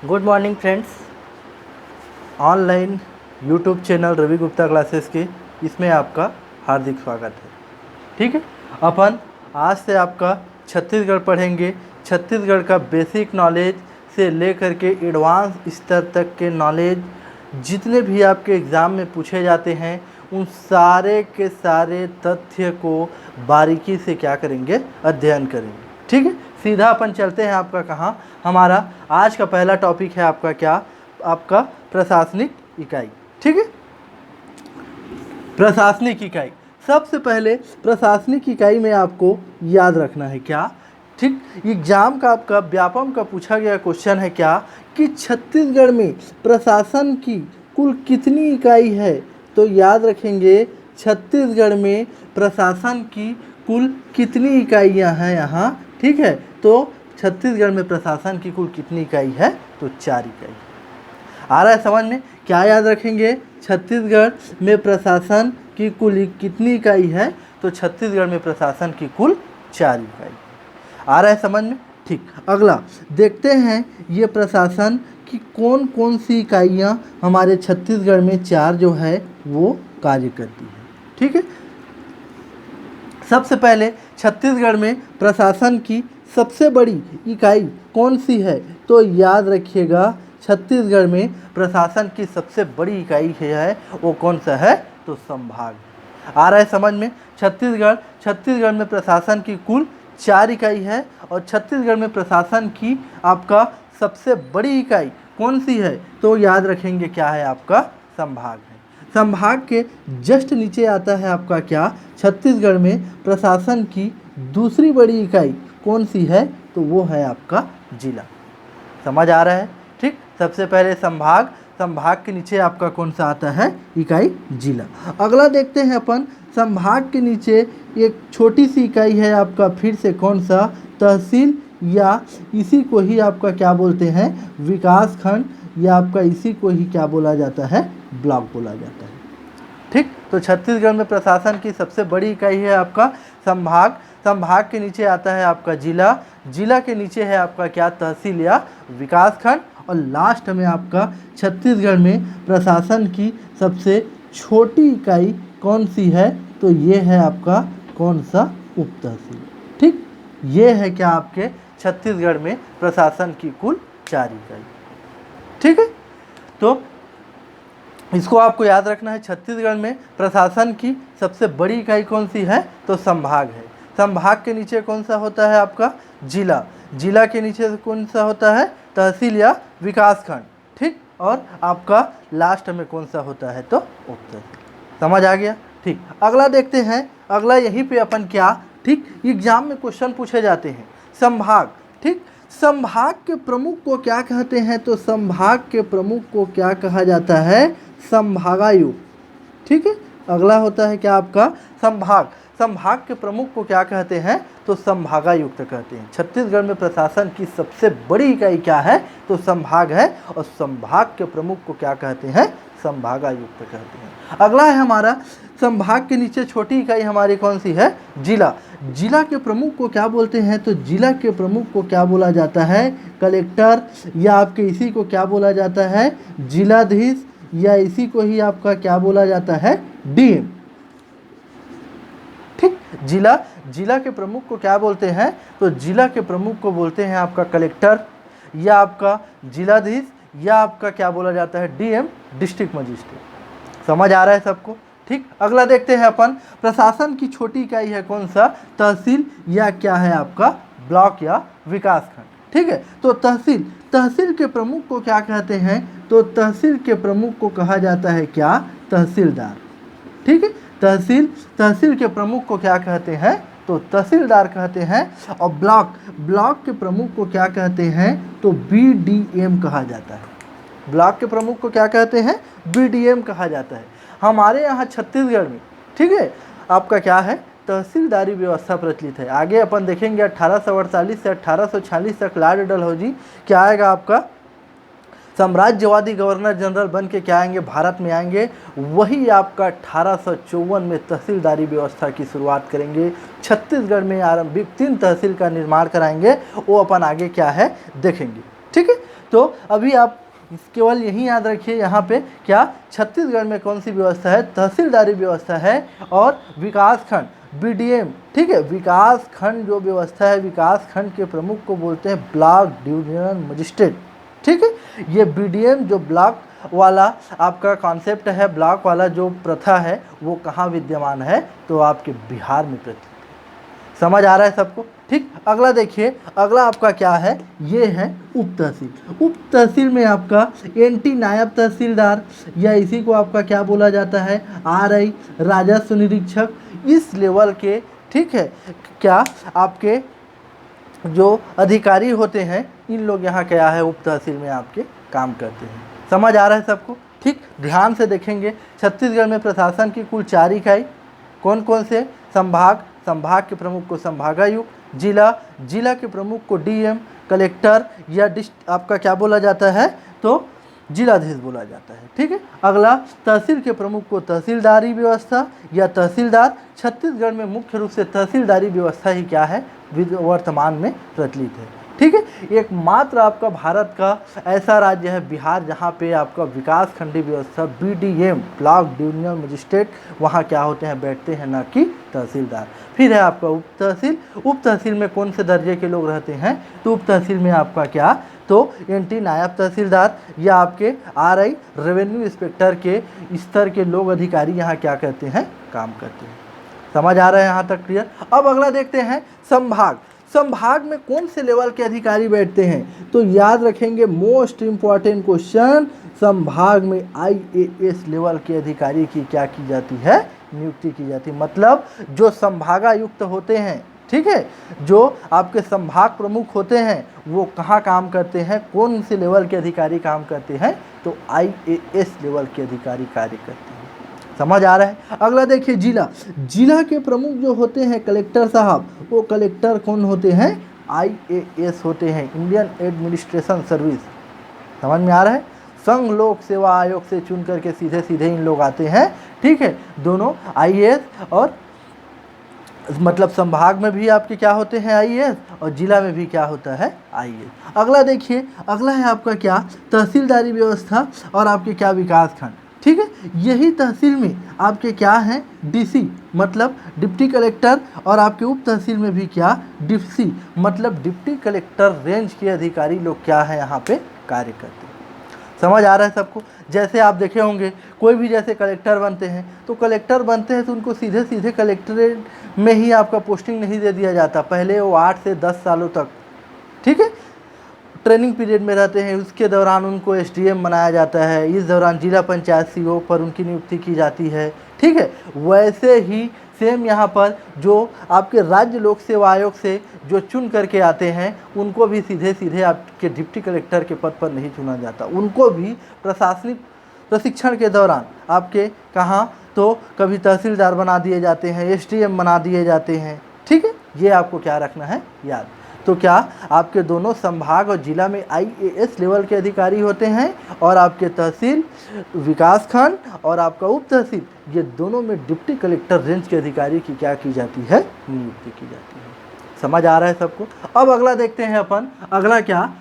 Good morning friends. Online YouTube channel Ravi Gupta classes के इसमें आपका हार्दिक स्वागत है। ठीक है, अपन आज से आपका छत्तीसगढ़ पढ़ेंगे। छत्तीसगढ़ का बेसिक नॉलेज से लेकर के एडवांस स्तर तक के नॉलेज जितने भी आपके एग्ज़ाम में पूछे जाते हैं उन सारे के सारे तथ्य को बारीकी से क्या करेंगे, अध्ययन करेंगे। ठीक है, सीधा अपन चलते हैं आपका कहाँ। हमारा आज का पहला टॉपिक है आपका क्या, आपका प्रशासनिक इकाई। ठीक है, प्रशासनिक इकाई। सबसे पहले प्रशासनिक इकाई में आपको याद रखना है क्या, ठीक, एग्जाम का आपका व्यापम का पूछा गया क्वेश्चन है क्या कि छत्तीसगढ़ में प्रशासन की कुल कितनी इकाई है। तो याद रखेंगे छत्तीसगढ़ में प्रशासन की कुल कितनी इकाइयां हैं यहाँ। ठीक है, तो छत्तीसगढ़ में प्रशासन की कुल कितनी इकाई है, तो 4 इकाई। आ रहा है समझ में, क्या याद रखेंगे, छत्तीसगढ़ में प्रशासन की कुल कितनी इकाई है, तो छत्तीसगढ़ में प्रशासन की कुल 4 इकाई। आ रहा है समझ में। ठीक, अगला देखते हैं ये प्रशासन की कौन कौन सी इकाइयाँ हमारे छत्तीसगढ़ में 4 जो है वो कार्य करती है। ठीक है, सबसे पहले छत्तीसगढ़ में प्रशासन की सबसे बड़ी इकाई कौन सी है, तो याद रखिएगा छत्तीसगढ़ में प्रशासन की सबसे बड़ी इकाई है वो कौन सा है, तो संभाग। आ रहा है समझ में। छत्तीसगढ़ में प्रशासन की कुल 4 इकाई है और छत्तीसगढ़ में प्रशासन की आपका सबसे बड़ी इकाई कौन सी है, तो याद रखेंगे क्या है, आपका संभाग है। संभाग के जस्ट नीचे आता है आपका क्या, छत्तीसगढ़ में प्रशासन की दूसरी बड़ी इकाई कौन सी है, तो वो है आपका जिला। समझ आ रहा है। ठीक, सबसे पहले संभाग, संभाग के नीचे आपका कौन सा आता है, इकाई जिला। अगला देखते हैं अपन, संभाग के नीचे एक छोटी सी इकाई है आपका फिर से कौन सा, तहसील, या इसी को ही आपका क्या बोलते हैं, विकास खंड, या आपका इसी को ही क्या बोला जाता है, ब्लॉक बोला जाता है। ठीक, तो छत्तीसगढ़ में प्रशासन की सबसे बड़ी इकाई है आपका संभाग। संभाग के नीचे आता है आपका जिला, जिला के नीचे है आपका क्या, तहसील या विकास खंड, और लास्ट में आपका छत्तीसगढ़ में प्रशासन की सबसे छोटी इकाई कौन सी है, तो ये है आपका कौन सा, उप तहसील। ठीक, ये है क्या आपके छत्तीसगढ़ में प्रशासन की कुल 4 इकाई। ठीक है, तो इसको आपको याद रखना है। छत्तीसगढ़ में प्रशासन की सबसे बड़ी इकाई कौन सी है, तो संभाग है। संभाग के नीचे कौन सा होता है आपका, जिला, जिला के नीचे कौन सा होता है, तहसील या विकास खंड। ठीक, और आपका लास्ट में कौन सा होता है, तो उप तहसील। समझ आ गया। ठीक, अगला देखते हैं। अगला यहीं पे अपन क्या, ठीक, एग्जाम में क्वेश्चन पूछे जाते हैं संभाग। ठीक, संभाग के प्रमुख को क्या कहते हैं, तो संभाग के प्रमुख को क्या कहा जाता है, संभागायुक्त। ठीक है, अगला होता है क्या आपका संभाग, संभाग के प्रमुख को क्या कहते हैं, तो संभागायुक्त कहते हैं। छत्तीसगढ़ में प्रशासन की सबसे बड़ी इकाई क्या है, तो संभाग है, और संभाग के प्रमुख को क्या कहते हैं, संभागायुक्त कहते हैं। अगला है हमारा, संभाग के नीचे छोटी इकाई हमारी कौन सी है, जिला। जिला के प्रमुख को क्या बोलते हैं, तो जिला के प्रमुख को क्या बोला जाता है, कलेक्टर, या आपके इसी को क्या बोला जाता है, जिलाधीश, या इसी को ही आपका क्या बोला जाता है, डीएम। ठीक, जिला के प्रमुख को क्या बोलते हैं, तो जिला के प्रमुख को बोलते हैं आपका कलेक्टर, या आपका जिलाधीश, या आपका क्या बोला जाता है, डीएम, डिस्ट्रिक्ट मजिस्ट्रेट। समझ आ रहा है सबको। ठीक, अगला देखते हैं अपन, प्रशासन की छोटी इकाई है कौन सा, तहसील, या क्या है आपका ब्लॉक या विकास खंड। ठीक है, तो तहसील, तहसील के प्रमुख को क्या कहते हैं, तो तहसील के प्रमुख को कहा जाता है क्या, तहसीलदार। ठीक है, तहसील के प्रमुख को क्या कहते हैं, तो तहसीलदार कहते हैं। और ब्लॉक के प्रमुख को क्या कहते हैं, तो बीडीएम कहा जाता है। ब्लॉक के प्रमुख को क्या कहते हैं, बीडीएम कहा जाता है। हमारे यहाँ छत्तीसगढ़ में, ठीक है, आपका क्या है, तहसीलदारी व्यवस्था प्रचलित है। आगे अपन देखेंगे 1848 से 1846 तक लॉर्ड डलहौजी क्या आएगा, आपका साम्राज्यवादी गवर्नर जनरल बन के क्या आएंगे, भारत में आएंगे। वही आपका 1854 में तहसीलदारी व्यवस्था की शुरुआत करेंगे। छत्तीसगढ़ में आरंभिक 3 तहसील का निर्माण कराएंगे, वो अपन आगे क्या है देखेंगे। ठीक है, तो अभी आप केवल यही याद रखिए यहाँ पे क्या छत्तीसगढ़ में कौन सी व्यवस्था है, तहसीलदारी व्यवस्था है और विकास खंड बीडीएम, ठीक है। विकास खंड जो व्यवस्था है, विकास खंड के प्रमुख को बोलते हैं ब्लॉक डिवीजनल मजिस्ट्रेट, ठीक है। ये बीडीएम जो ब्लॉक वाला आपका कॉन्सेप्ट है, ब्लॉक वाला जो प्रथा है, वो कहाँ विद्यमान है, तो आपके बिहार में प्रचलित है। समझ आ रहा है सबको, ठीक। अगला देखिए, अगला आपका क्या है, ये है उप तहसील। उप तहसील में आपका एनटी नायब तहसीलदार या इसी को आपका क्या बोला जाता है, आरआई राजस्व निरीक्षक, इस लेवल के, ठीक है, क्या आपके जो अधिकारी होते हैं, इन लोग यहाँ क्या है, उप तहसील में आपके काम करते हैं। समझ आ रहा है सबको, ठीक। ध्यान से देखेंगे, छत्तीसगढ़ में प्रशासन की कुल 4 इकाई, कौन कौन से, संभाग, संभाग के प्रमुख को संभागायुक्त, जिला, जिला के प्रमुख को डीएम, कलेक्टर या आपका क्या बोला जाता है, तो जिलाधीश बोला जाता है, ठीक है। अगला तहसील के प्रमुख को तहसीलदारी व्यवस्था या तहसीलदार। छत्तीसगढ़ में मुख्य रूप से तहसीलदारी व्यवस्था ही क्या है, वर्तमान में प्रचलित है, ठीक है। एकमात्र आपका भारत का ऐसा राज्य है बिहार जहाँ पे आपका विकास खंडी व्यवस्था बीडीएम ब्लॉक डिवीजनल मजिस्ट्रेट वहाँ क्या होते हैं, बैठते हैं, ना कि तहसीलदार। फिर है आपका उप तहसील। उप तहसील में कौन से दर्जे के लोग रहते हैं, तो उप तहसील में आपका क्या, तो एनटी नायब तहसीलदार या आपके आरआई रेवेन्यू इंस्पेक्टर के स्तर के लोग, अधिकारी यहाँ क्या करते हैं, काम करते हैं। समझ आ रहा है यहाँ तक, क्लियर। अब अगला देखते हैं संभाग। संभाग में कौन से लेवल के अधिकारी बैठते हैं, तो याद रखेंगे मोस्ट इम्पॉर्टेंट क्वेश्चन, संभाग में आईएएस लेवल के अधिकारी की क्या की जाती है, नियुक्ति की जाती है। मतलब जो संभागायुक्त होते हैं, ठीक है, जो आपके संभाग प्रमुख होते हैं, वो कहाँ काम करते हैं, कौन से लेवल के अधिकारी काम करते हैं, तो आईएएस लेवल के अधिकारी कार्य करते हैं। समझ आ रहा है। अगला देखिए जिला। जिला के प्रमुख जो होते हैं कलेक्टर साहब, वो कलेक्टर कौन होते हैं, आईएएस होते हैं, इंडियन एडमिनिस्ट्रेशन सर्विस। समझ में आ रहा है। संघ लोक सेवा आयोग से चुन करके सीधे सीधे इन लोग आते हैं, ठीक है। दोनों आईएएस और मतलब संभाग में भी आपके क्या होते हैं, आईएएस, और जिला में भी क्या होता है, आईएएस। अगला देखिए, अगला है आपका क्या, तहसीलदारी व्यवस्था और आपके क्या विकास खंड, ठीक है। यही तहसील में आपके क्या हैं, डीसी मतलब डिप्टी कलेक्टर, और आपके उप तहसील में भी क्या, डिप्सी मतलब डिप्टी कलेक्टर रेंज के अधिकारी लोग क्या है, यहाँ पे कार्य करते हैं। समझ आ रहा है सबको। जैसे आप देखे होंगे, कोई भी जैसे कलेक्टर बनते हैं, तो कलेक्टर बनते हैं तो उनको सीधे सीधे कलेक्टरेट में ही आपका पोस्टिंग नहीं दे दिया जाता, पहले वो 8 से 10 सालों तक, ठीक है, ट्रेनिंग पीरियड में रहते हैं। उसके दौरान उनको एसडीएम बनाया जाता है, इस दौरान जिला पंचायत सीओ पर उनकी नियुक्ति की जाती है, ठीक है। वैसे ही सेम यहाँ पर जो आपके राज्य लोक सेवा आयोग से जो चुन करके आते हैं, उनको भी सीधे सीधे आपके डिप्टी कलेक्टर के पद पर नहीं चुना जाता, उनको भी प्रशासनिक प्रशिक्षण के दौरान आपके कहाँ, तो कभी तहसीलदार बना दिए जाते हैं, एसडीएम बना दिए जाते हैं, ठीक है। ये आपको क्या रखना है, याद। तो क्या आपके दोनों संभाग और जिला में आईएएस लेवल के अधिकारी होते हैं, और आपके तहसील, विकास खंड और आपका उप तहसील, ये दोनों में डिप्टी कलेक्टर रेंज के अधिकारी की क्या की जाती है, नियुक्ति की जाती है। समझ आ रहा है सबको। अब अगला देखते हैं अपन, अगला क्या,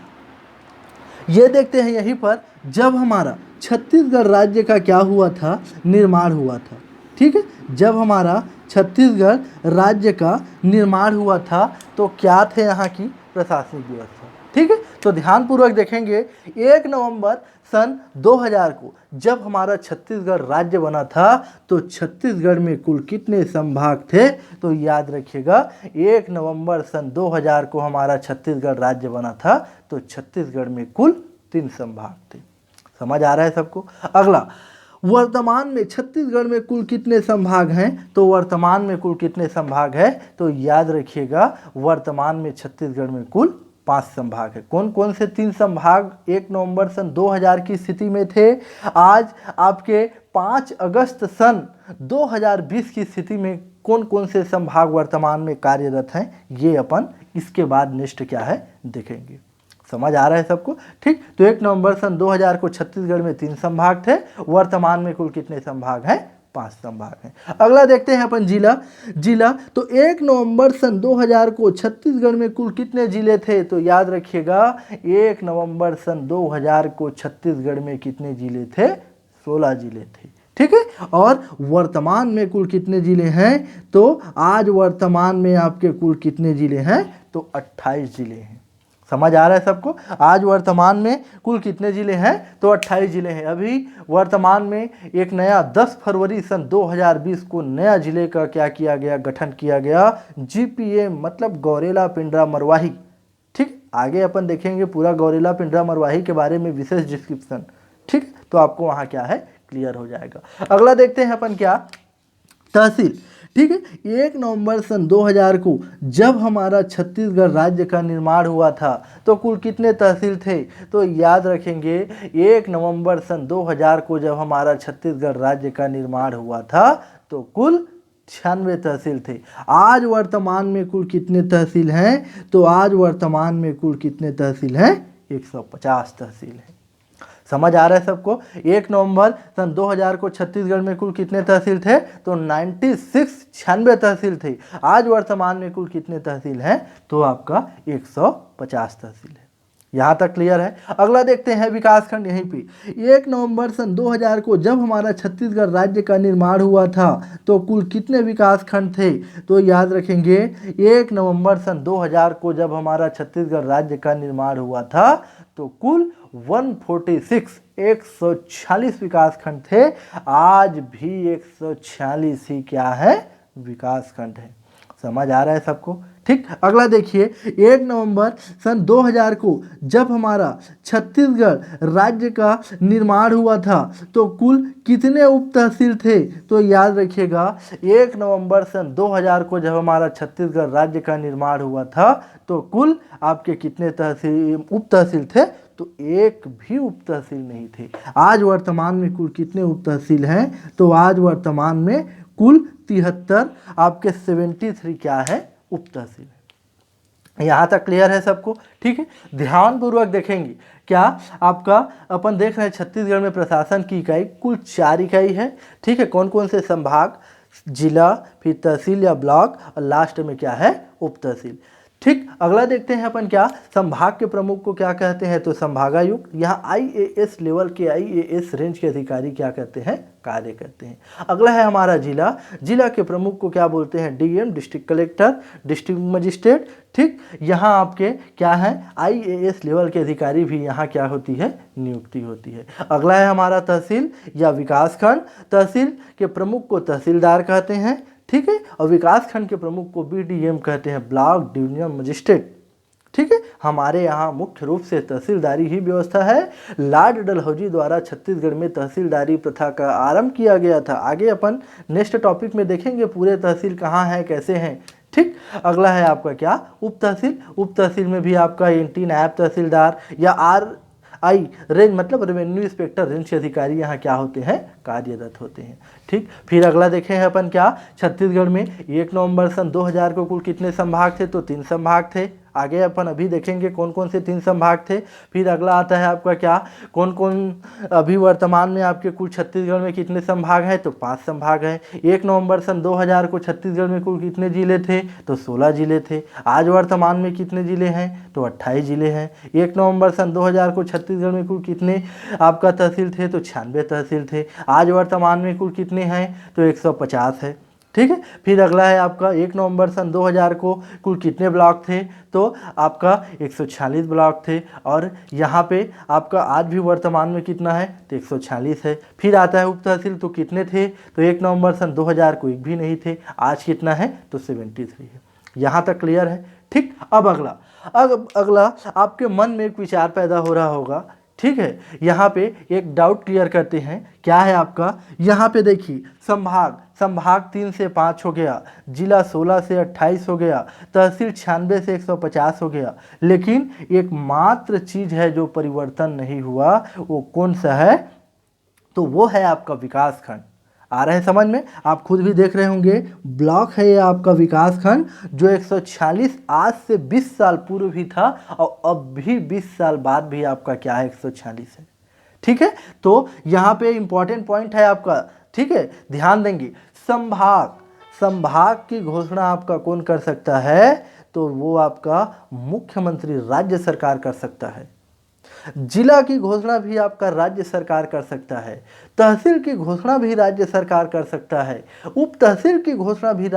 ये देखते हैं यहीं पर, जब हमारा छत्तीसगढ़ राज्य का क्या हुआ था, निर्माण हुआ था, ठीक है। जब हमारा छत्तीसगढ़ राज्य का निर्माण हुआ था, तो क्या थे यहाँ की प्रशासनिक व्यवस्था, ठीक है। तो ध्यानपूर्वक देखेंगे, 1 नवंबर सन 2000 को जब हमारा छत्तीसगढ़ राज्य बना था, तो छत्तीसगढ़ में कुल कितने संभाग थे, तो याद रखिएगा 1 नवंबर सन 2000 को हमारा छत्तीसगढ़ राज्य बना था, तो छत्तीसगढ़ में कुल 3 संभाग थे। समझ आ रहा है सबको। अगला, वर्तमान में छत्तीसगढ़ में कुल कितने संभाग हैं, तो वर्तमान में कुल कितने संभाग है, तो याद रखिएगा वर्तमान में छत्तीसगढ़ में कुल 5 संभाग है। कौन कौन से 3 संभाग 1 नवंबर सन 2000 की स्थिति में थे, आज आपके 5 अगस्त सन 2020 की स्थिति में कौन कौन से संभाग वर्तमान में कार्यरत हैं, ये अपन इसके बाद नेक्स्ट क्या है देखेंगे। समझ आ रहा है सबको, ठीक। तो 1 नवंबर सन 2000 को छत्तीसगढ़ में 3 संभाग थे, वर्तमान में कुल कितने संभाग हैं, 5 संभाग हैं। अगला देखते हैं अपन जिला तो 1 नवंबर सन 2000 को छत्तीसगढ़ में कुल कितने जिले थे? तो याद रखिएगा 1 नवंबर सन 2000 को छत्तीसगढ़ में कितने जिले थे? 16 जिले थे। ठीक है, और वर्तमान में कुल कितने जिले हैं? तो आज वर्तमान में आपके कुल कितने जिले हैं? तो 28 जिले हैं। समझ आ रहा है सबको? आज वर्तमान में कुल कितने जिले हैं? तो 28 जिले हैं। अभी वर्तमान में एक नया 10 फरवरी सन 2020 को नया जिले का क्या किया गया? गठन किया गया, GPA मतलब गौरेला पिंडरा मरवाही। ठीक, आगे अपन देखेंगे पूरा गौरेला पिंडरा मरवाही के बारे में विशेष डिस्क्रिप्शन। ठीक, तो आपको वहाँ क्या है क्लियर हो जाएगा। अगला देखते हैं अपन क्या? तहसील। ठीक है, 1 नवंबर सन 2000 को जब हमारा छत्तीसगढ़ राज्य का निर्माण हुआ था तो कुल कितने तहसील थे? तो याद रखेंगे 1 नवंबर सन 2000 को जब हमारा छत्तीसगढ़ राज्य का निर्माण हुआ था तो कुल 96 तहसील थे। आज वर्तमान में कुल कितने तहसील हैं? तो आज वर्तमान में कुल कितने तहसील हैं? 150 तहसील हैं। समझ आ रहा है सबको? 1 नवंबर सन 2000 को छत्तीसगढ़ में कुल कितने तहसील थे? तो 96 तहसील थे। आज वर्तमान में कुल कितने तहसील हैं? तो आपका 150 तहसील है। यहाँ तक क्लियर है? अगला देखते हैं विकासखंड। यहीं पे 1 नवंबर सन 2000 को जब हमारा छत्तीसगढ़ राज्य का निर्माण हुआ था तो कुल कितने विकासखंड थे? तो याद रखेंगे 1 नवंबर सन 2000 को जब हमारा छत्तीसगढ़ राज्य का निर्माण हुआ था तो कुल 146 विकासखंड थे। आज भी 146 ही क्या है? विकासखंड है। समझ आ रहा है सबको? ठीक, अगला देखिए 1 नवंबर सन 2000 को जब हमारा छत्तीसगढ़ राज्य का निर्माण हुआ था तो कुल कितने उप तहसील थे? तो याद रखिएगा 1 नवंबर सन 2000 को जब हमारा छत्तीसगढ़ राज्य का निर्माण हुआ था तो कुल आपके कितने तहसील उप तहसील थे? तो एक भी उप तहसील नहीं थे। आज वर्तमान में कुल कितने उप तहसील हैं? तो आज वर्तमान में कुल 73 आपके 73 क्या है? उप तहसील है। यहाँ तक क्लियर है सबको? ठीक है, ध्यानपूर्वक देखेंगे क्या आपका अपन देख रहे हैं छत्तीसगढ़ में प्रशासन की इकाई कुल 4 इकाई है। ठीक है, कौन कौन से? संभाग, जिला, फिर तहसील या ब्लॉक और लास्ट में क्या है? उप तहसील। ठीक, अगला देखते हैं अपन क्या? संभाग के प्रमुख को क्या कहते हैं? तो संभागायुक्त। यहाँ IAS लेवल के IAS रेंज के अधिकारी क्या कहते हैं? कार्य करते हैं। अगला है हमारा जिला के प्रमुख को क्या बोलते हैं? DM district collector, district magistrate. ठीक, यहाँ आपके क्या है? IAS लेवल के अधिकारी भी यहाँ क्या होती है? नियुक्ति होती है। अगला है हमारा तहसील या विकासखंड। तहसील के प्रमुख को तहसीलदार कहते हैं। ठीक है, और विकासखंड के प्रमुख को BDM कहते हैं, ब्लॉक डिवीजन मजिस्ट्रेट। ठीक है, हमारे यहाँ मुख्य रूप से तहसीलदारी ही व्यवस्था है। लॉर्ड डलहौजी द्वारा छत्तीसगढ़ में तहसीलदारी प्रथा का आरंभ किया गया था। आगे अपन नेक्स्ट टॉपिक में देखेंगे पूरे तहसील कहाँ हैं, कैसे हैं। ठीक, अगला है आपका क्या? उप तहसील। उप तहसील में भी आपका NT नायब तहसीलदार या RI रेंज मतलब रेवेन्यू इंस्पेक्टर रेंज के अधिकारी यहाँ क्या होते हैं? कार्यरत होते हैं। ठीक, फिर अगला देखें हैं अपन क्या? छत्तीसगढ़ में 1 नवंबर सन 2000 को कुल कितने संभाग थे? तो 3 संभाग थे। आगे अपन अभी देखेंगे कौन कौन से 3 संभाग थे। फिर अगला आता है आपका क्या? कौन कौन अभी वर्तमान में आपके कुल छत्तीसगढ़ में कितने संभाग हैं? तो 5 संभाग हैं। 1 नवंबर सन 2000 को छत्तीसगढ़ में कुल कितने जिले थे? तो 16 जिले थे। आज वर्तमान में कितने जिले हैं? तो 28 जिले हैं। 1 नवंबर सन 2000 को छत्तीसगढ़ में कुल कितने आपका तहसील थे? तो 96 तहसील थे। आज वर्तमान में कुल कितने हैं? तो 150 है। ठीक है, फिर अगला है आपका 1 नवंबर सन 2000 को कुल कितने ब्लॉक थे? तो आपका 146 ब्लॉक थे। और यहाँ पे आपका आज भी वर्तमान में कितना है? तो 146 है। फिर आता है उप तहसील, तो कितने थे? तो 1 नवंबर सन 2000 को एक भी नहीं थे। आज कितना है? तो 73 है। यहाँ तक क्लियर है? ठीक, अब अगला आपके मन में एक विचार पैदा हो रहा होगा। ठीक है, यहाँ पे एक डाउट क्लियर करते हैं। क्या है आपका? यहाँ पे देखिए संभाग 3 से 5 हो गया, जिला 16 से 28 हो गया, तहसील 96 से 150 हो गया, लेकिन एक मात्र चीज़ है जो परिवर्तन नहीं हुआ। वो कौन सा है? तो वो है आपका विकासखंड। आ रहे हैं समझ में? आप खुद भी देख रहे होंगे, ब्लॉक है ये आपका विकासखंड जो 146 आज से 20 साल पूर्व भी था और अब भी 20 साल बाद भी आपका क्या है? 146 है। ठीक है, तो यहाँ पे इंपॉर्टेंट पॉइंट है आपका ठीक है, ध्यान देंगे। संभाग, संभाग की घोषणा आपका कौन कर सकता है? तो वो आपका मुख्यमंत्री, राज्य सरकार कर सकता है। जिला की घोषणा भी आपका राज्य सरकार कर सकता है। तहसील की घोषणा भी राज्य सरकार कर सकता है। उप तहसील की घोषणा भी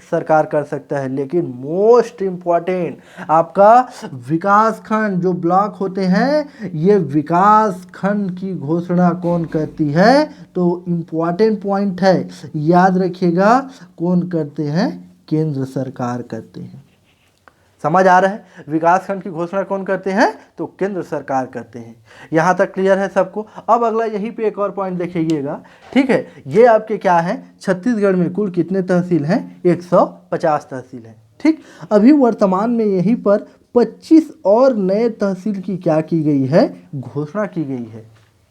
सरकार कर सकता है। लेकिन मोस्ट इम्पॉर्टेंट आपका विकास खंड, जो ब्लॉक होते हैं, ये विकास खंड की घोषणा कौन करती है? तो इम्पॉर्टेंट पॉइंट है, याद रखिएगा, कौन करते हैं? केंद्र सरकार करते हैं। समझ आ रहा है? विकासखंड की घोषणा कौन करते हैं? तो केंद्र सरकार करते हैं। यहाँ तक क्लियर है सबको? अब अगला यहीं पे एक और पॉइंट देखिएगा, ठीक है। ये आपके क्या है? छत्तीसगढ़ में कुल कितने तहसील हैं? 150 तहसील हैं, ठीक। अभी वर्तमान में यहीं पर 25 और नए तहसील की क्या की गई है? घोषणा की गई है,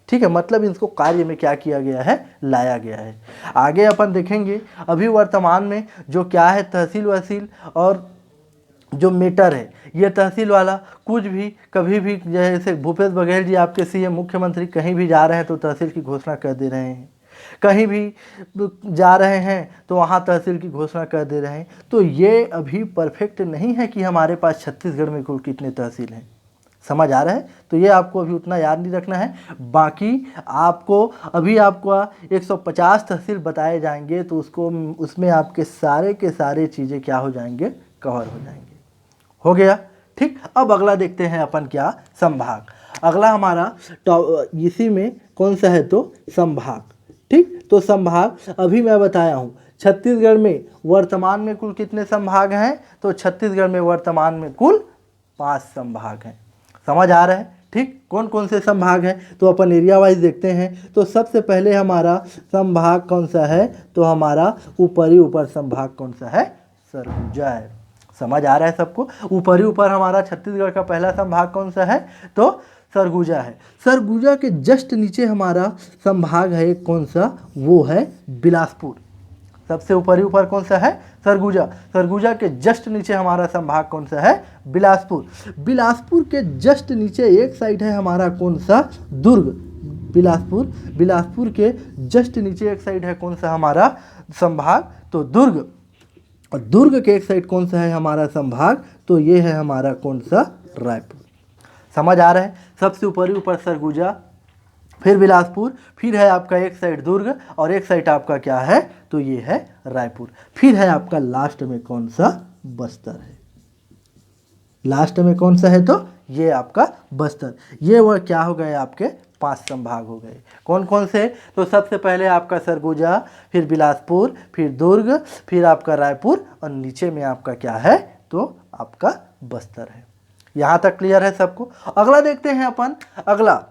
ठीक है। मतलब इसको कार्य में क्या किया गया है? लाया गया है। आगे अपन देखेंगे। अभी वर्तमान में जो क्या है, तहसील वहसील और जो मीटर है, ये तहसील वाला कुछ भी कभी भी, जैसे भूपेश बघेल जी आपके सीएम मुख्यमंत्री कहीं भी जा रहे हैं तो तहसील की घोषणा कर दे रहे हैं, कहीं भी जा रहे हैं तो वहाँ तहसील की घोषणा कर दे रहे हैं। तो ये अभी परफेक्ट नहीं है कि हमारे पास छत्तीसगढ़ में कुल कितने तहसील हैं। समझ आ रहा है? तो ये आपको अभी उतना याद नहीं रखना है। बाकी आपको अभी आपको 150 तहसील बताए जाएंगे तो उसमें आपके सारे के सारे चीज़ें क्या हो जाएंगे? कवर हो जाएंगे। हो गया, ठीक। अब अगला देखते हैं अपन क्या? संभाग। अगला हमारा इसी में कौन सा है? तो संभाग, ठीक। तो संभाग अभी मैं बताया हूँ, छत्तीसगढ़ में वर्तमान में कुल कितने संभाग हैं? तो छत्तीसगढ़ में वर्तमान में कुल 5 संभाग हैं। समझ आ रहा है? ठीक। कौन कौन से संभाग हैं? तो अपन एरिया वाइज देखते हैं। तो सबसे पहले हमारा संभाग कौन सा है? तो हमारा ऊपरी ऊपर संभाग कौन सा है? सरगुजा है। समझ आ रहा है सबको? ऊपरी ऊपर हमारा छत्तीसगढ़ का पहला संभाग कौन सा है? तो सरगुजा है। सरगुजा के जस्ट नीचे हमारा संभाग है कौन सा? वो है बिलासपुर। सबसे ऊपरी ऊपर कौन सा है? सरगुजा। सरगुजा के जस्ट नीचे हमारा संभाग कौन सा है? बिलासपुर। बिलासपुर के जस्ट नीचे एक साइड है हमारा कौन सा? दुर्ग। बिलासपुर, बिलासपुर के जस्ट नीचे एक साइड है कौन सा हमारा संभाग? तो दुर्ग। और दुर्ग के एक साइड कौन सा है हमारा संभाग? तो ये है हमारा कौन सा? रायपुर। समझ आ रहा है? सबसे ऊपरी ऊपर सरगुजा, फिर बिलासपुर, फिर है आपका एक साइड दुर्ग और एक साइड आपका क्या है? तो ये है रायपुर। फिर है आपका लास्ट में कौन सा? बस्तर है। लास्ट में कौन सा है? तो ये आपका बस्तर। ये वो क्या हो गए? आपके 5 संभाग हो गए। कौन कौन से? तो सबसे पहले आपका सरगुजा, फिर बिलासपुर, फिर दुर्ग, फिर आपका रायपुर और नीचे में आपका क्या है? तो आपका बस्तर है। यहाँ तक क्लियर है सबको? अगला देखते हैं अपन। अगला,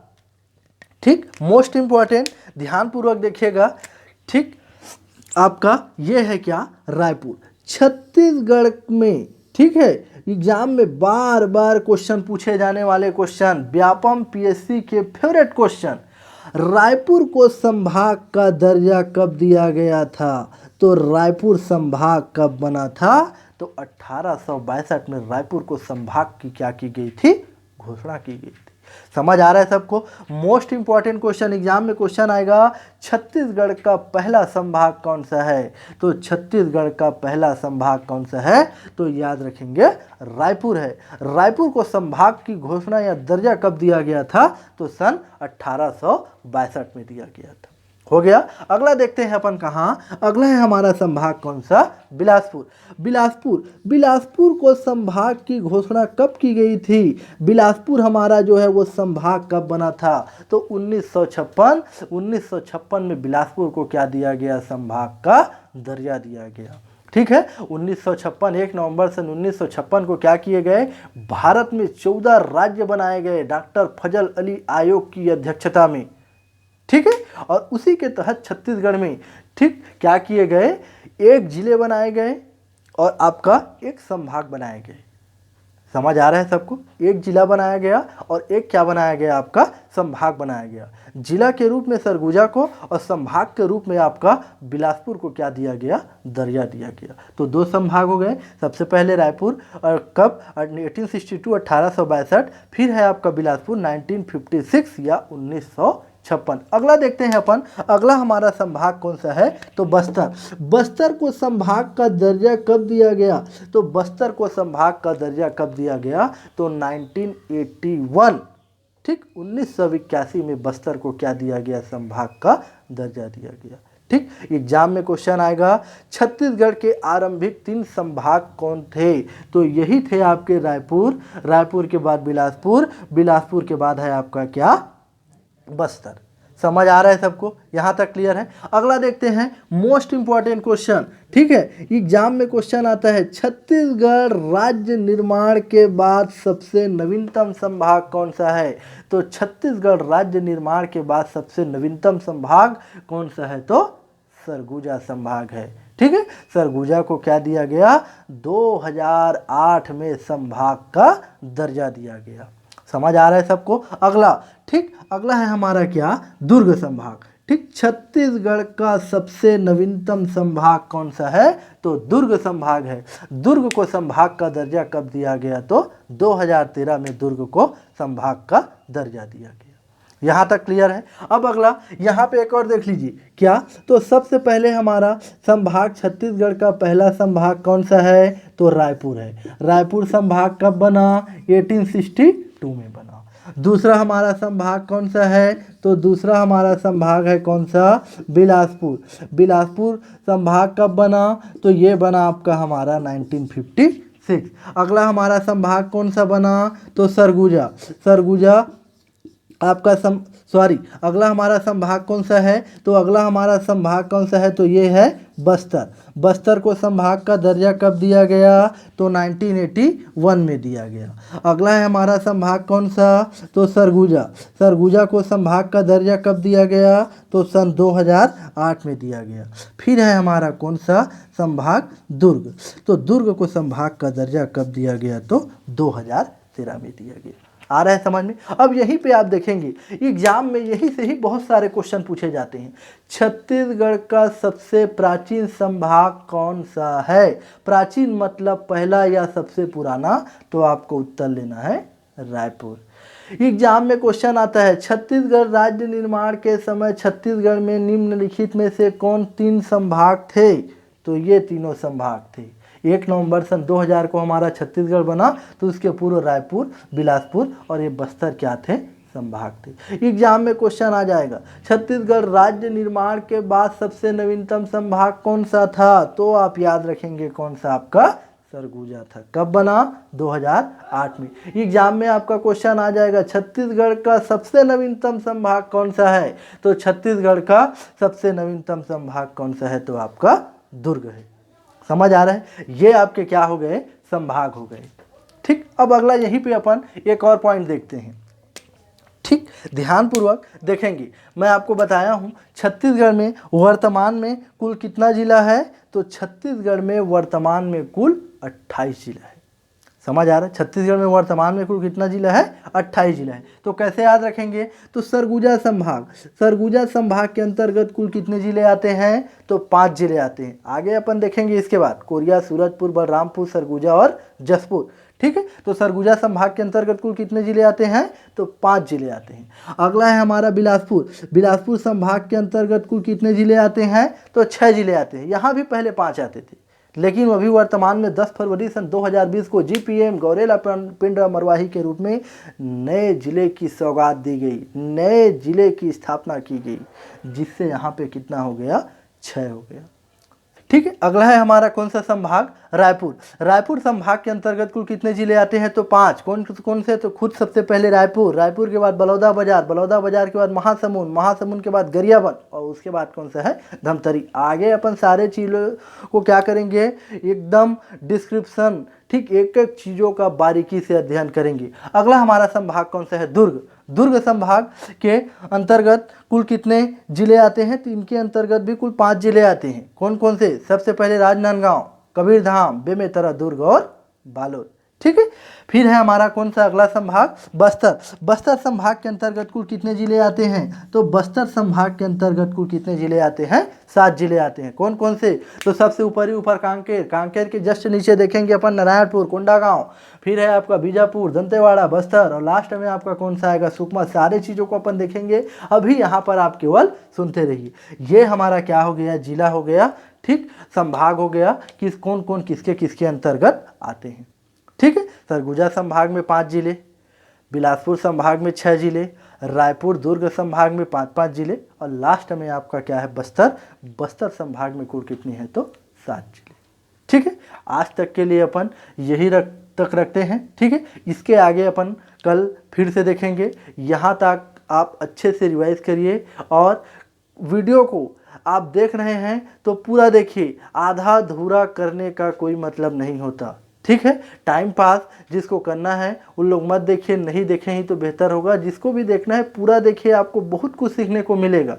ठीक, मोस्ट इंपॉर्टेंट, ध्यानपूर्वक देखिएगा, ठीक। आपका ये है क्या? रायपुर। छत्तीसगढ़ में, ठीक है, एग्जाम में बार बार क्वेश्चन पूछे जाने वाले क्वेश्चन, व्यापम पीएससी के फेवरेट क्वेश्चन, रायपुर को संभाग का दर्जा कब दिया गया था? तो रायपुर संभाग कब बना था? तो 1862 में रायपुर को संभाग की क्या की गई थी? घोषणा की गई थी। समझ आ रहा है सबको? मोस्ट इंपॉर्टेंट क्वेश्चन, एग्जाम में क्वेश्चन आएगा, छत्तीसगढ़ का पहला संभाग कौन सा है? तो छत्तीसगढ़ का पहला संभाग कौन सा है? तो याद रखेंगे, रायपुर है। रायपुर को संभाग की घोषणा या दर्जा कब दिया गया था? तो सन 1862 में दिया गया था। हो गया। अगला देखते हैं अपन कहाँ? अगला है हमारा संभाग कौन सा? बिलासपुर। बिलासपुर, बिलासपुर को संभाग की घोषणा कब की गई थी? बिलासपुर हमारा जो है वो संभाग कब बना था? तो 1956 में बिलासपुर को क्या दिया गया? संभाग का दर्जा दिया गया। ठीक है, 1956, 1 नवंबर सन 1956 को क्या किए गए? भारत में 14 राज्य बनाए गए डॉक्टर फजल अली आयोग की अध्यक्षता में। ठीक है, और उसी के तहत छत्तीसगढ़ में, ठीक, क्या किए गए? 1 जिले बनाए गए और आपका 1 संभाग बनाए गए। समझ आ रहा है सबको? 1 जिला बनाया गया और 1 क्या बनाया गया? आपका संभाग बनाया गया। जिला के रूप में सरगुजा को और संभाग के रूप में आपका बिलासपुर को क्या दिया गया? दर्जा दिया गया। तो 2 संभाग हो गए। सबसे पहले रायपुर, और कब? 1862, 1862। फिर है आपका बिलासपुर 1956 या 1961 56। अगला देखते हैं अपन, अगला हमारा संभाग कौन सा है, तो बस्तर। बस्तर को संभाग का दर्जा कब दिया गया, तो बस्तर को संभाग का दर्जा कब दिया गया, तो 1981, ठीक, 1981 में बस्तर को क्या दिया गया, संभाग का दर्जा दिया गया। ठीक, एग्जाम में क्वेश्चन आएगा छत्तीसगढ़ के आरंभिक 3 संभाग कौन थे, तो यही थे आपके रायपुर, रायपुर के बाद बिलासपुर, बिलासपुर के बाद है आपका क्या, बस्तर। समझ आ रहा है सबको, यहाँ तक क्लियर है। अगला देखते हैं मोस्ट इंपॉर्टेंट क्वेश्चन, ठीक है, एग्जाम में क्वेश्चन आता है छत्तीसगढ़ राज्य निर्माण के बाद सबसे नवीनतम संभाग कौन सा है, तो छत्तीसगढ़ राज्य निर्माण के बाद सबसे नवीनतम संभाग कौन सा है, तो सरगुजा संभाग है। ठीक है, सरगुजा को क्या दिया गया, 2008 में संभाग का दर्जा दिया गया। समझ आ रहा है सबको। अगला, ठीक, अगला है हमारा क्या, दुर्ग संभाग। ठीक, छत्तीसगढ़ का सबसे नवीनतम संभाग कौन सा है, तो दुर्ग संभाग है। दुर्ग को संभाग का दर्जा कब दिया गया, तो 2013 में दुर्ग को संभाग का दर्जा दिया गया। यहाँ तक क्लियर है। अब अगला यहाँ पे एक और देख लीजिए, क्या, तो सबसे पहले हमारा संभाग, छत्तीसगढ़ का पहला संभाग कौन सा है, तो रायपुर है। रायपुर संभाग कब बना, 1862 में बना। दूसरा हमारा संभाग कौन सा है, तो दूसरा हमारा संभाग है कौन सा, बिलासपुर। बिलासपुर संभाग कब बना, तो ये बना आपका हमारा 1956। अगला हमारा संभाग कौन सा बना, तो सरगुजा। सरगुजा आपका अगला हमारा संभाग कौन सा है, तो अगला हमारा संभाग कौन सा है, तो ये है बस्तर। बस्तर को संभाग का दर्जा कब दिया गया, तो 1981 में दिया गया। अगला है हमारा संभाग कौन सा, तो सरगुजा। सरगुजा को संभाग का दर्जा कब दिया गया, तो सन 2008 में दिया गया। फिर है हमारा कौन सा संभाग, दुर्ग। तो दुर्ग को संभाग का दर्जा कब दिया गया, तो 2013 में दिया गया। आ रहा है समझ में। अब यहीं पे आप देखेंगे एग्जाम में यही से ही बहुत सारे क्वेश्चन पूछे जाते हैं। छत्तीसगढ़ का सबसे प्राचीन संभाग कौन सा है, प्राचीन मतलब पहला या सबसे पुराना, तो आपको उत्तर लेना है रायपुर। एग्जाम में क्वेश्चन आता है छत्तीसगढ़ राज्य निर्माण के समय छत्तीसगढ़ में निम्नलिखित में से कौन 3 संभाग थे, तो ये तीनों संभाग थे। 1 नवंबर सन 2000 को हमारा छत्तीसगढ़ बना, तो उसके पूर्व रायपुर, बिलासपुर और ये बस्तर क्या थे, संभाग थे। एग्जाम में क्वेश्चन आ जाएगा छत्तीसगढ़ राज्य निर्माण के बाद सबसे नवीनतम संभाग कौन सा था, तो आप याद रखेंगे कौन सा, आपका सरगुजा था। कब बना, 2008 में। एग्जाम में आपका क्वेश्चन आ जाएगा छत्तीसगढ़ का सबसे नवीनतम संभाग कौन सा है, तो छत्तीसगढ़ का सबसे नवीनतम संभाग कौन सा है, तो आपका दुर्ग है। समझ आ रहा है, ये आपके क्या हो गए, संभाग हो गए। ठीक, अब अगला यहीं पे अपन एक और पॉइंट देखते हैं। ठीक, ध्यानपूर्वक देखेंगे। मैं आपको बताया हूँ छत्तीसगढ़ में वर्तमान में कुल कितना जिला है, तो छत्तीसगढ़ में वर्तमान में कुल 28 जिला है। समझ आ रहा है, छत्तीसगढ़ में वर्तमान में कुल कितना जिला है, 28 जिला है। तो कैसे याद रखेंगे, तो सरगुजा संभाग, सरगुजा संभाग के अंतर्गत कुल कितने जिले आते हैं, तो 5 जिले आते हैं। आगे अपन देखेंगे इसके बाद कोरिया, सूरजपुर, बलरामपुर, सरगुजा और जसपुर। ठीक है, तो सरगुजा संभाग के अंतर्गत कुल कितने जिले आते हैं, तो 5 जिले आते हैं। अगला है हमारा बिलासपुर। बिलासपुर संभाग के अंतर्गत कुल कितने जिले आते हैं, तो 6 जिले आते हैं। यहाँ भी पहले 5 आते थे, लेकिन अभी वर्तमान में 10 फरवरी सन 2020 को जीपीएम गौरेला पिंडरा मरवाही के रूप में नए जिले की सौगात दी गई, नए जिले की स्थापना की गई, जिससे यहाँ पे कितना हो गया, 6 हो गया। ठीक है, अगला है हमारा कौन सा संभाग, रायपुर। रायपुर संभाग के अंतर्गत कुल कितने जिले आते हैं, तो 5। कौन कौन से, तो खुद सबसे पहले रायपुर, रायपुर के बाद बलौदाबाजार, बलौदाबाजार के बाद महासमुंद, महासमुंद के बाद गरियाबंद और उसके बाद कौन सा है, धमतरी। आगे अपन सारे चीज़ों को क्या करेंगे, एकदम डिस्क्रिप्शन, ठीक, एक एक चीज़ों का बारीकी से अध्ययन करेंगे। अगला हमारा संभाग कौन सा है, दुर्ग। दुर्ग संभाग के अंतर्गत कुल कितने जिले आते हैं, तो इनके अंतर्गत भी कुल 5 जिले आते हैं। कौन कौन से, सबसे पहले राजनांदगांव, कबीरधाम, बेमेतरा, दुर्ग और बालोद। ठीक है। फिर है हमारा कौन सा अगला संभाग, बस्तर। बस्तर संभाग के अंतर्गत कुल कितने जिले आते हैं, तो बस्तर संभाग के अंतर्गत कुल कितने जिले आते हैं, 7 जिले आते हैं। कौन कौन से, तो सबसे ऊपर कांकेर, कांकेर के जस्ट नीचे देखेंगे अपन नारायणपुर, कोंडागांव, फिर है आपका बीजापुर, दंतेवाड़ा, बस्तर, और लास्ट में आपका कौन सा आएगा, सुकमा। सारे चीज़ों को अपन देखेंगे। अभी यहाँ पर आप केवल सुनते रहिए। ये हमारा क्या हो गया, जिला हो गया, ठीक, संभाग हो गया, किस कौन कौन किसके किसके अंतर्गत आते हैं। ठीक है। सरगुजा संभाग में 5 जिले, बिलासपुर संभाग में 6 जिले, रायपुर दुर्ग संभाग में 5-5 जिले, और लास्ट में आपका क्या है, बस्तर। बस्तर संभाग में कुल कितनी है, तो 7 जिले। ठीक है। आज तक के लिए अपन यही तक रखते हैं। ठीक है। इसके आगे अपन कल फिर से देखेंगे। यहाँ तक आप अच्छे से रिवाइज करिए, और वीडियो को आप देख रहे हैं तो पूरा देखिए, आधा अधूरा करने का कोई मतलब नहीं होता। ठीक है। टाइम पास जिसको करना है उन लोग मत देखिए, नहीं देखें ही तो बेहतर होगा। जिसको भी देखना है पूरा देखिए, आपको बहुत कुछ सीखने को मिलेगा।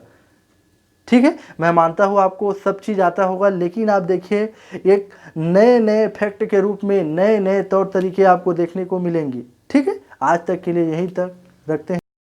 ठीक है। मैं मानता हूँ आपको सब चीज़ आता होगा, लेकिन आप देखिए एक नए नए फैक्ट के रूप में नए नए तौर तरीके आपको देखने को मिलेंगे। ठीक है। आज तक के लिए यहीं तक रखते हैं।